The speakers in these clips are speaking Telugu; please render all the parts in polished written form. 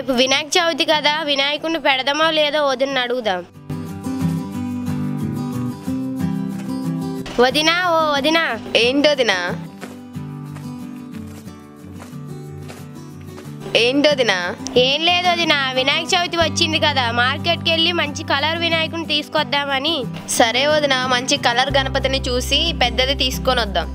రేపు వినాయక చవితి కదా, వినాయకుడిని పెడదామో లేదో వదిన అడుగుదాం. వదినా, ఓ వదినా. ఏంటోదినా? ఏంటోదినా? ఏం లేదు వదినా, వినాయక చవితి వచ్చింది కదా, మార్కెట్కి వెళ్ళి మంచి కలర్ వినాయకుడిని తీసుకొద్దామని. సరే వదినా, మంచి కలర్ గణపతిని చూసి పెద్దది తీసుకొని వద్దాం.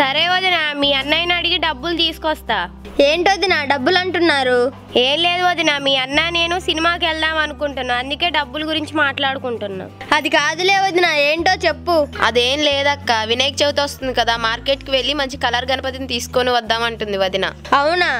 సరే వదినా, మీ అన్నయ్యని అడిగి డబ్బులు తీసుకొస్తా. ఏంటోదినా డబ్బులు అంటున్నారు? ఏం లేదు వదినా, మీ అన్న నేను సినిమాకి వెళ్దాం అనుకుంటున్నా, అందుకే డబ్బుల గురించి మాట్లాడుకుంటున్నా. అది కాదులే వదినా, ఏంటో చెప్పు. అదేం లేదక్క, వినాయక చవితి వస్తుంది కదా, మార్కెట్కి వెళ్ళి మంచి కలర్ గణపతిని తీసుకొని వద్దామంటుంది వదిన. అవునా?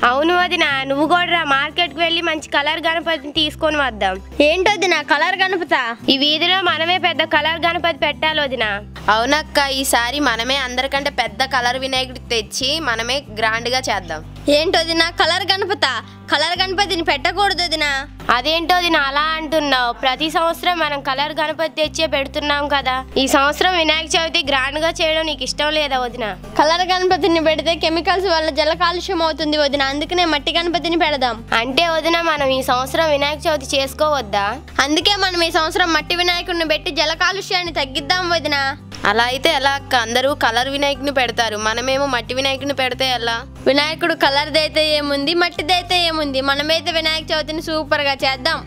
అవును వదినా, నువ్వు కూడా మార్కెట్కి వెళ్ళి మంచి కలర్ గణపతిని తీసుకొని వద్దాం. ఏంటోదినా కలర్ గణపతా? ఈ వీధిలో మనమే పెద్ద కలర్ గణపతి పెట్టాలి వదినా. అవునక్క, ఈసారి మనమే అందరికంటే పెద్ద కలర్ వినాయకుడి తెచ్చి మనమే గ్రాండ్ గా చేద్దాం. ఏంటోదినా కలర్ గణపతా? కలర్ గణపతిని పెట్టకూడదు వదినా. అదేంటో వదినా అలా అంటున్నావు? ప్రతి సంవత్సరం మనం కలర్ గణపతి తెచ్చే పెడుతున్నాం కదా, ఈ సంవత్సరం వినాయక చవితి గ్రాండ్ గా చేయడం నీకు ఇష్టం లేదా వదినా? కలర్ గణపతిని పెడితే కెమికల్స్ వల్ల జల కాలుష్యం అవుతుంది వదినా, అందుకనే మట్టి గణపతిని పెడదాం. అంటే వదినా, మనం ఈ సంవత్సరం వినాయక చవితి చేసుకోవద్దా? అందుకే మనం ఈ సంవత్సరం మట్టి వినాయకుడిని పెట్టి జల కాలుష్యాన్ని తగ్గిద్దాం వదినా. అలా అయితే ఎలా అక్క? అందరూ కలర్ వినాయకుని పెడతారు, మనమేమో మట్టి వినాయకుని పెడితే ఎలా? వినాయకుడు కలర్దైతే ఏముంది, మట్టిదైతే ఏముంది, మనమైతే వినాయక చవితిని సూపర్ గా చేద్దాం.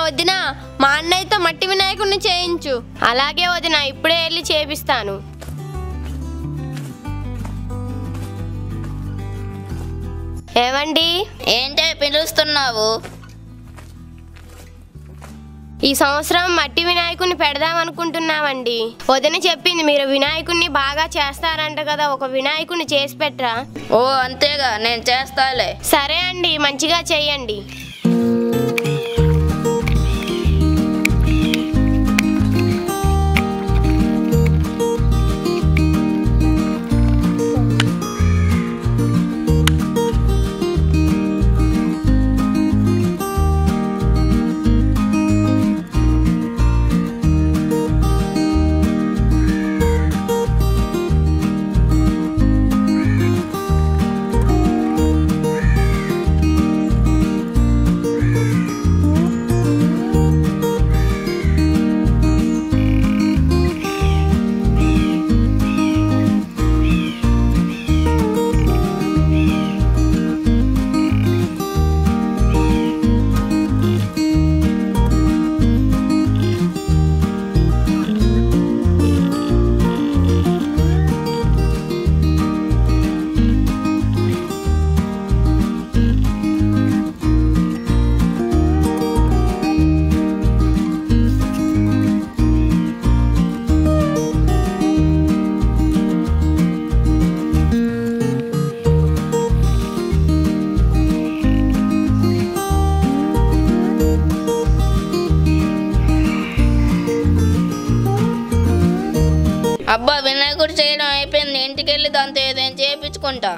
వదినా, మా అన్నయ్యతో మట్టి వినాయకుడిని చేయించు. అలాగే వదినా, ఇప్పుడే వెళ్ళి చేపిస్తాను. ఏమండి? ఏంటే పిలుస్తున్నావు? ఈ సంవత్సరం మట్టి వినాయకుడిని పెడదాం అనుకుంటున్నామండి. వదిన చెప్పింది మీరు వినాయకుడిని బాగా చేస్తారంట కదా, ఒక వినాయకుడిని చేసి పెట్టరా? ఓ అంతేగా, నేను చేస్తాలే. సరే అండి, మంచిగా చెయ్యండి. అబ్బా, వినాయకుడు చేయడం అయిపోయింది, ఇంటికి వెళ్ళి దాంతో ఏదైనా చేయించుకుంటా.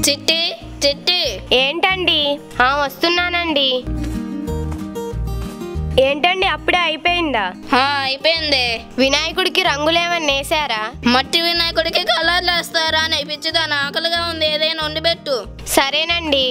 చిట్టి చిట్టి. ఏంటండి? వస్తున్నానండి. ఏంటండి, అప్పుడే అయిపోయిందా? అయిపోయింది. వినాయకుడికి రంగులేమన్నా వేసారా? మట్టి వినాయకుడికి కలర్లు వేస్తారా అని పిచ్చిదాని, ఆకలిగా ఉంది, ఏదైనా వండి పెట్టు. సరేనండి.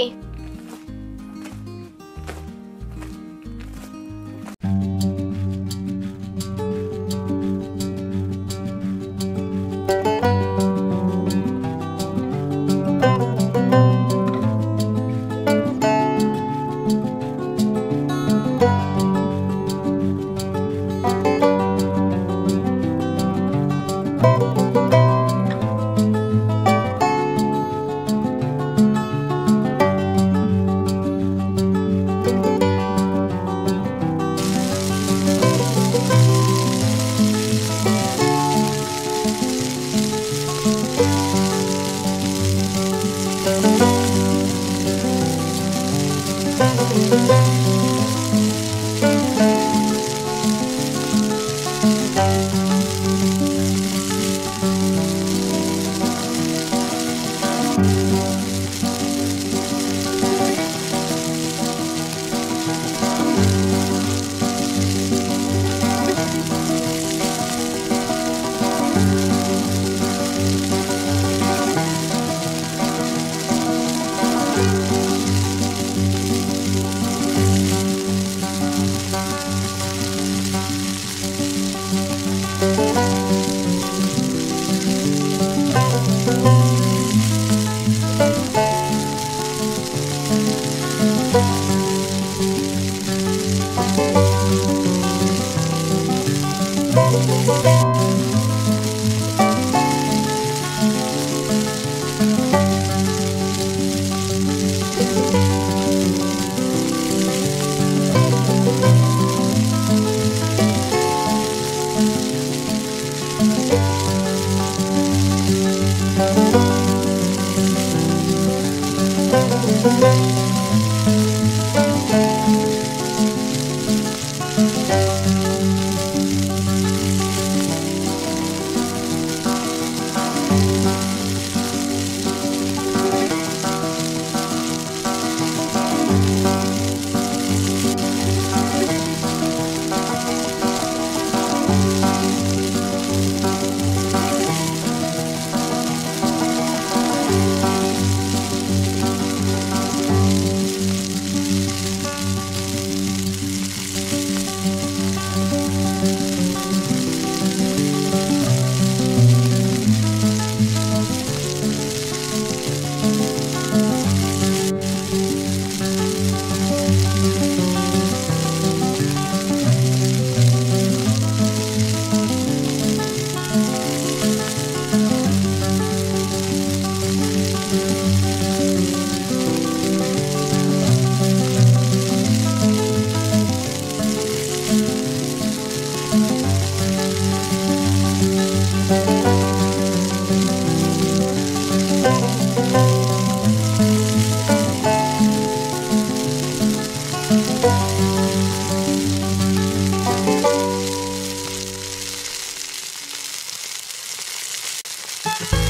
బాయ్.